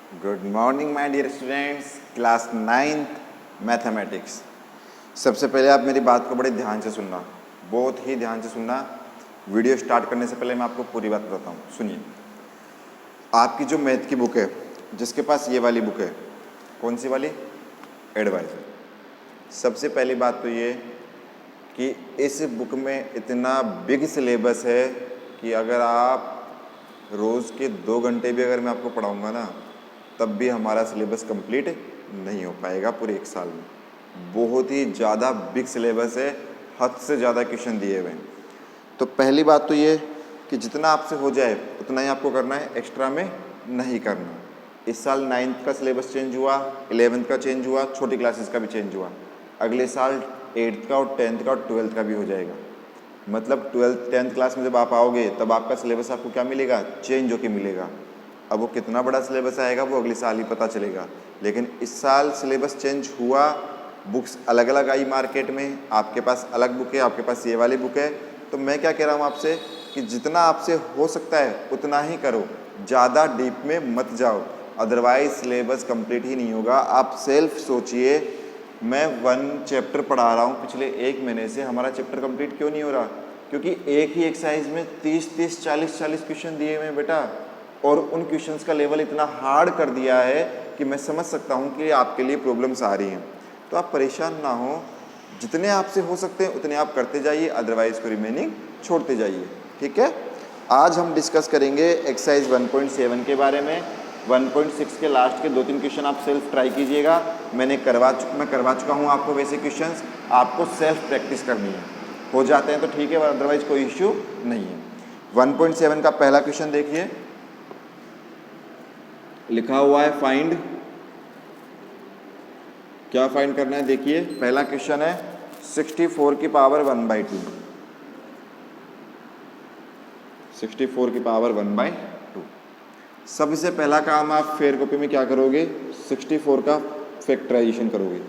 Good morning my dear students, class 9th mathematics. सबसे पहले आप मेरी बात को बड़े ध्यान से सुनना, बहुत ही ध्यान से सुनना। वीडियो स्टार्ट करने से पहले मैं आपको पूरी बात बताता हूँ। सुनिए, आपकी जो मैथ की बुक है, जिसके पास ये वाली बुक है, कौन सी वाली? एडवाइजर। सबसे पहली बात तो ये कि इस बुक में इतना बिग सिलेबस है कि अगर आप रोज़ के 2 घंटे भी अगर मैं आपको पढ़ाऊँगा ना, तब भी हमारा सिलेबस कंप्लीट नहीं हो पाएगा पूरे 1 साल में। बहुत ही ज़्यादा बिग सिलेबस है, हद से ज़्यादा क्वेश्चन दिए हुए हैं। तो पहली बात तो ये कि जितना आपसे हो जाए उतना ही आपको करना है, एक्स्ट्रा में नहीं करना। इस साल 9th का सिलेबस चेंज हुआ, 11th का चेंज हुआ, छोटी क्लासेस का भी चेंज हुआ। अगले साल 8th का और 10th का और 12th का भी हो जाएगा। मतलब 12th 10th क्लास में जब आप आओगे तब आपका सिलेबस आपको क्या मिलेगा? चेंज होके मिलेगा। अब वो कितना बड़ा सिलेबस आएगा वो अगले साल ही पता चलेगा। लेकिन इस साल सिलेबस चेंज हुआ, बुक्स अलग अलग आई मार्केट में, आपके पास अलग बुक है, आपके पास ये वाली बुक है। तो मैं क्या कह रहा हूँ आपसे कि जितना आपसे हो सकता है उतना ही करो, ज़्यादा डीप में मत जाओ, अदरवाइज सिलेबस कंप्लीट ही नहीं होगा। आप सेल्फ सोचिए, मैं 1 चैप्टर पढ़ा रहा हूँ पिछले 1 महीने से, हमारा चैप्टर कंप्लीट क्यों नहीं हो रहा? क्योंकि एक ही एक्सरसाइज में 30-30, 40-40 क्वेश्चन दिए हुए हैं बेटा, और उन क्वेश्चंस का लेवल इतना हार्ड कर दिया है कि मैं समझ सकता हूँ कि आपके लिए प्रॉब्लम्स आ रही हैं। तो आप परेशान ना हो, जितने आपसे हो सकते हैं उतने आप करते जाइए, अदरवाइज को रिमेनिंग छोड़ते जाइए। ठीक है, आज हम डिस्कस करेंगे एक्सरसाइज 1.7 के बारे में। 1.6 के लास्ट के 2-3 क्वेश्चन आप सेल्फ ट्राई कीजिएगा। मैं करवा चुका हूँ आपको वैसे क्वेश्चंस, आपको सेल्फ प्रैक्टिस करनी है। हो जाते हैं तो ठीक है, अदरवाइज कोई इश्यू नहीं है। 1.7 का पहला क्वेश्चन देखिए, लिखा हुआ है फाइंड। क्या फाइंड करना है? देखिए पहला क्वेश्चन है 64 की पावर 1/2। 64 की पावर 1/2। सबसे पहला काम आप फेयर कॉपी में क्या करोगे? 64 का फैक्टराइजेशन करोगे।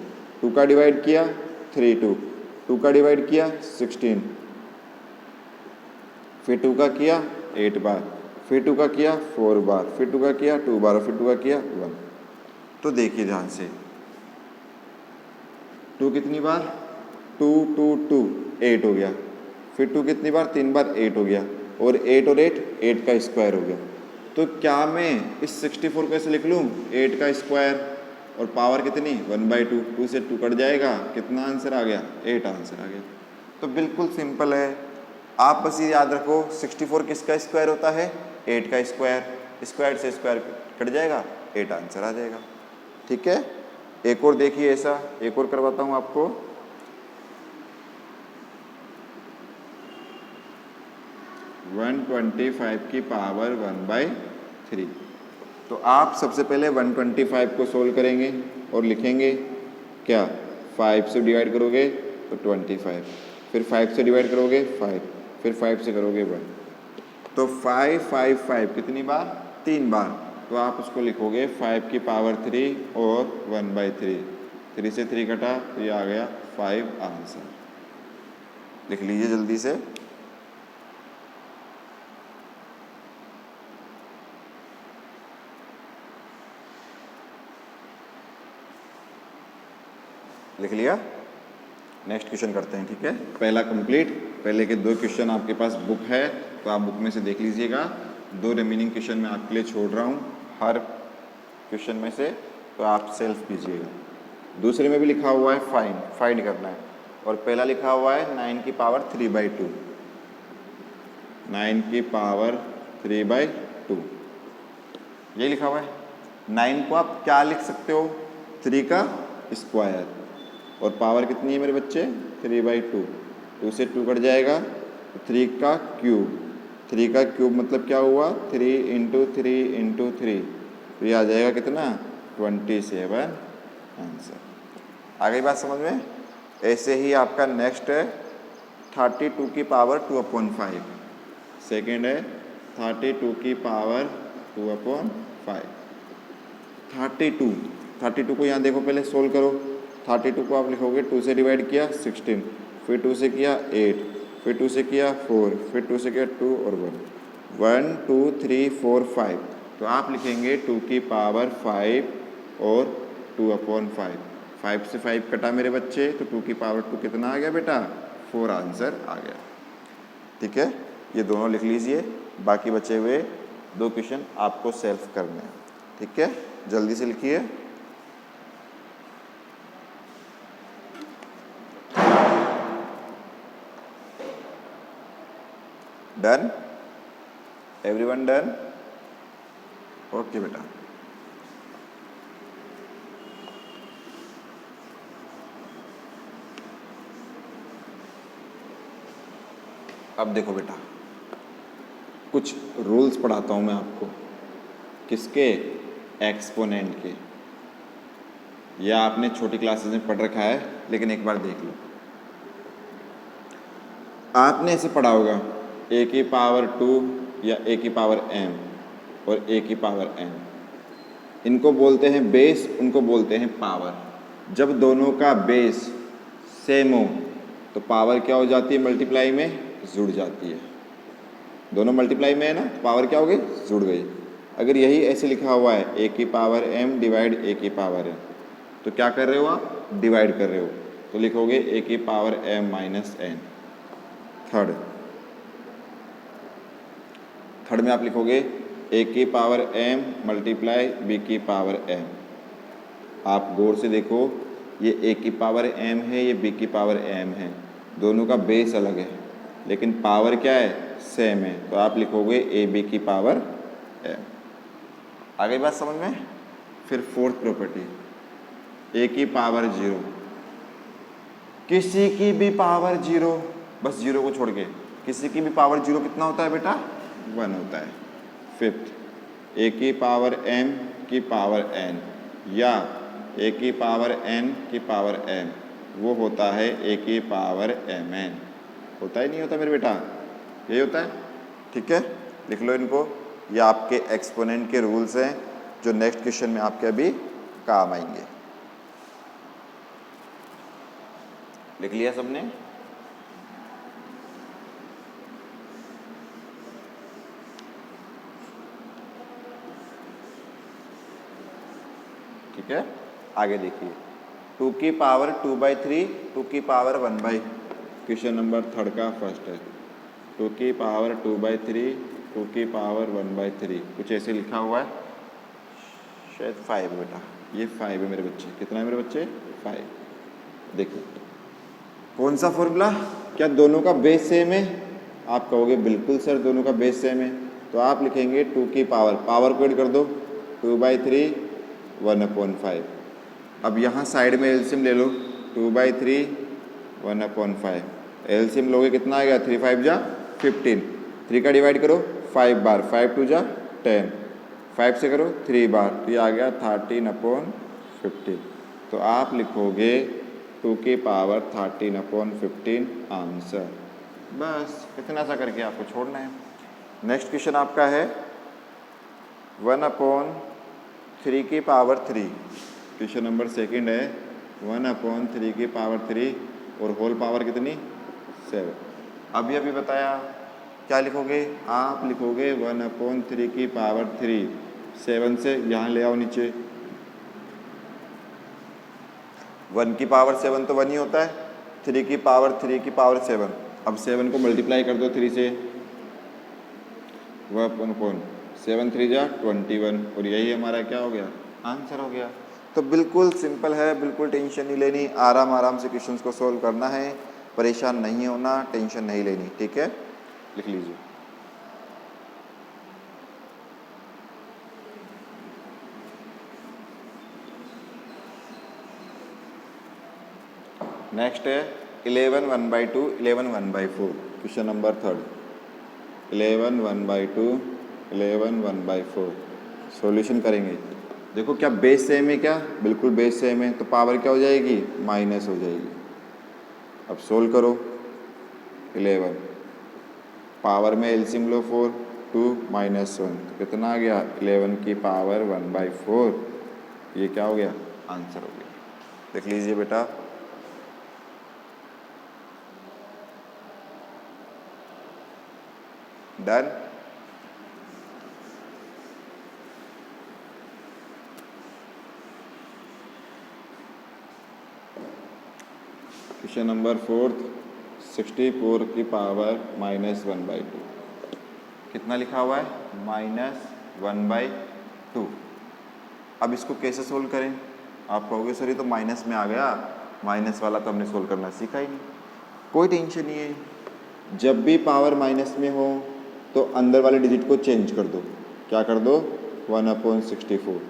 2 का डिवाइड किया 3 2 का डिवाइड किया 16, फिर 2 का किया 8 बार, फिर 2 का किया 4 बार, फिर 2 का किया 2 बार, फिर 2 का किया 1। तो देखिए ध्यान से, 2 कितनी बार? 2 2 2 8 हो गया। फिर 2 कितनी बार? 3 बार, 8 हो गया। और 8 और 8 का स्क्वायर हो गया। तो क्या मैं इस 64 को ऐसे लिख लूँ 8 का स्क्वायर और पावर कितनी? 1/2। 2 से 2 कट जाएगा, कितना आंसर आ गया? 8 आंसर आ गया। तो बिल्कुल सिंपल है, आप बस ये याद रखो 64 किसका स्क्वायर होता है? 8 का स्क्वायर। स्क्वायर से स्क्वायर कट जाएगा, 8 आंसर आ जाएगा। ठीक है, एक और देखिए, ऐसा एक और करवाता हूँ आपको। वन 125 की पावर 1/3। तो आप सबसे पहले 125 को सोल्व करेंगे और लिखेंगे क्या? 5 से डिवाइड करोगे तो 25, फिर 5 से डिवाइड करोगे 5, फिर 5 से करोगे 1। तो 5 5 5 कितनी बार? 3 बार। तो आप उसको लिखोगे 5 की पावर 3 और 1/3। 3 से 3 कटा तो ये आ गया 5 आंसर। लिख लीजिए जल्दी से। लिख लिया? नेक्स्ट क्वेश्चन करते हैं। ठीक है, पहला कंप्लीट। पहले के 2 क्वेश्चन आपके पास बुक है तो आप बुक में से देख लीजिएगा। 2 रिमेनिंग क्वेश्चन मैं आपके लिए छोड़ रहा हूँ हर क्वेश्चन में से, तो आप सेल्फ कीजिएगा। दूसरे में भी लिखा हुआ है फाइंड करना है, और पहला लिखा हुआ है 9 की पावर 3/2। 9 की पावर 3/2 ये लिखा हुआ है। 9 को आप क्या लिख सकते हो? 3 का स्क्वायर, और पावर कितनी है मेरे बच्चे? 3/2। 2 से 2 कट जाएगा तो 3 का क्यूब। 3 का क्यूब मतलब क्या हुआ? 3 × 3 × 3, तो ये आ जाएगा कितना? 27 आंसर। आ गई बात समझ में? ऐसे ही आपका नेक्स्ट है 32 की पावर 2/5। सेकेंड है 32 की पावर 2/5। 32 को यहाँ देखो, पहले सोल्व करो। 32 को आप लिखोगे 2 से डिवाइड किया 16, फिर 2 से किया 8, फिर 2 से किया 4, फिर 2 से किया 2 और 1। 1 2 3 4 5। तो आप लिखेंगे 2 की पावर 5 और 2/5। 5 से 5 कटा मेरे बच्चे, तो 2 की पावर 2 कितना आ गया बेटा? 4 आंसर आ गया। ठीक है, ये दोनों लिख लीजिए। बाकी बचे हुए 2 क्वेश्चन आपको सेल्फ करने हैं। ठीक है, जल्दी से लिखिए। डन? Everyone done? ओके बेटा। अब देखो बेटा, कुछ रूल्स पढ़ाता हूं मैं आपको। किसके? एक्सपोनेंट के। यह आपने छोटी क्लासेस में पढ़ रखा है, लेकिन एक बार देख लो। आपने ऐसे पढ़ा होगा a की पावर 2 या a की पावर m और a की पावर n। इनको बोलते हैं बेस, उनको बोलते हैं पावर। जब दोनों का बेस सेम हो तो पावर क्या हो जाती है? मल्टीप्लाई में जुड़ जाती है। दोनों मल्टीप्लाई में है ना, तो पावर क्या हो गई? जुड़ गई। अगर यही ऐसे लिखा हुआ है a की पावर m डिवाइड a की पावर n, तो क्या कर रहे हो आप? डिवाइड कर रहे हो, तो लिखोगे a की power m minus n। Third में आप लिखोगे a की पावर m मल्टीप्लाई b की पावर m। आप गौर से देखो, ये a की पावर m है, ये b की पावर m है। दोनों का बेस अलग है, लेकिन पावर क्या है? सेम है। तो आप लिखोगे ए बी की पावर m। आ गई बात समझ में? फिर फोर्थ प्रॉपर्टी, a की पावर 0, किसी की भी पावर 0, बस 0 को छोड़ के किसी की भी पावर 0 कितना होता है बेटा? 1 होता है। फिफ्थ, a की पावर m की पावर n या a की पावर n की पावर m, वो होता है a की पावर mn। होता ही नहीं होता मेरे बेटा? यही होता है। ठीक है, लिख लो इनको। ये आपके एक्सपोनेंट के रूल्स हैं, जो नेक्स्ट क्वेश्चन में आपके अभी काम आएंगे। लिख लिया सबने? ठीक है, आगे देखिए। 2 की पावर 2/3, 2 की पावर 1/, क्वेश्चन नंबर थर्ड का फर्स्ट है। 2 की पावर 2/3, 2 की पावर 1/3, कुछ ऐसे लिखा हुआ है, शायद 5 बेटा। ये 5 है मेरे बच्चे। कितना है मेरे बच्चे? 5। देखो कौन सा फॉर्मूला? क्या दोनों का बेस सेम है? आप कहोगे बिल्कुल सर दोनों का बेस सेम है। तो आप लिखेंगे 2 की पावर को ऐड कर दो, 2/3 1/5। अब यहाँ साइड में एलसीएम ले लो, 2/3 1/5। एलसीएम लोगे कितना आएगा? 3 5 जा 15। 3 का डिवाइड करो 5 बार, 5 2 जा 10, 5 से करो 3 बार, तो ये आ गया 13/15। तो आप लिखोगे 2 की पावर 13/15 आंसर। बस इतना सा करके आपको छोड़ना है। नेक्स्ट क्वेश्चन आपका है 1/3 की पावर 3। क्वेश्चन नंबर सेकंड है 1/3 की पावर 3 और होल पावर कितनी? 7। अभी बताया, क्या लिखोगे? आप लिखोगे 1/3 की पावर 3, 7 से यहाँ ले आओ नीचे। 1 की पावर 7 तो 1 ही होता है। 3 की पावर 7। अब 7 को मल्टीप्लाई कर दो 3 से, 7 3 जा 21, और यही हमारा क्या हो गया? आंसर हो गया। तो बिल्कुल सिंपल है, बिल्कुल टेंशन नहीं लेनी, आराम से क्वेश्चंस को सोल्व करना है, परेशान नहीं होना, टेंशन नहीं लेनी। ठीक है, लिख लीजिए। नेक्स्ट है 11 1/2, 11 1/4, क्वेश्चन नंबर थर्ड। 11 1/2, 11 1/4 सॉल्यूशन करेंगे। देखो क्या बेस सेम है? क्या बिल्कुल बेस सेम है, तो पावर क्या हो जाएगी? माइनस हो जाएगी। अब सोल्व करो। 11 पावर में एलसीएम लो 4, 2 -1, तो कितना आ गया? 11 की पावर 1/4। ये क्या हो गया? आंसर हो गया। देख लीजिए बेटा। डन? क्वेश्चन नंबर 4 64 की पावर -1/2 कितना लिखा हुआ है -1/2। अब इसको कैसे सोल्व करें? आप कहोगे सर ये तो माइनस में आ गया, माइनस वाला तो हमने सोल्व करना सीखा ही नहीं। कोई टेंशन नहीं है, जब भी पावर माइनस में हो तो अंदर वाले डिजिट को चेंज कर दो। क्या कर दो? 1/64,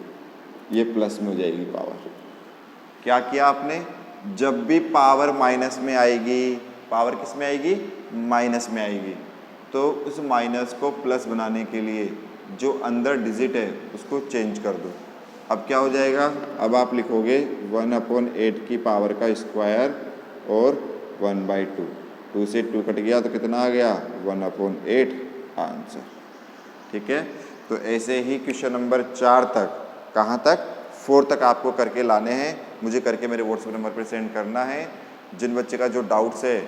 ये प्लस में हो जाएगी पावर। क्या किया आपने? जब भी पावर माइनस में आएगी, पावर किस में आएगी? माइनस में आएगी, तो उस माइनस को प्लस बनाने के लिए जो अंदर डिजिट है उसको चेंज कर दो। अब क्या हो जाएगा? अब आप लिखोगे 1/8 की पावर का स्क्वायर और 1/2। 2 से 2 कट गया तो कितना आ गया? 1/8 आंसर। ठीक है, तो ऐसे ही क्वेश्चन नंबर 4 तक, कहाँ तक? 4 तक आपको करके लाने हैं। मुझे करके मेरे व्हाट्सएप नंबर पर सेंड करना है। जिन बच्चे का जो डाउट्स है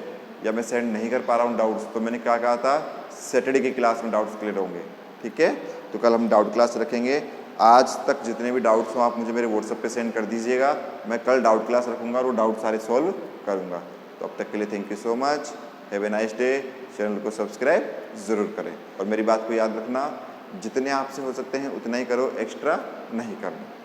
या मैं सेंड नहीं कर पा रहा हूँ डाउट्स, तो मैंने क्या कहा था, सैटरडे की क्लास में डाउट्स क्लियर होंगे। ठीक है, तो कल हम डाउट क्लास रखेंगे। आज तक जितने भी डाउट्स हों आप मुझे मेरे व्हाट्सएप पे सेंड कर दीजिएगा, मैं कल डाउट क्लास रखूँगा और वो डाउट सारे सॉल्व करूँगा। तो अब तक के लिए thank you so much, have a nice day. Channel को सब्सक्राइब ज़रूर करें और मेरी बात को याद रखना, जितने आपसे हो सकते हैं उतना ही करो, एक्स्ट्रा नहीं करना।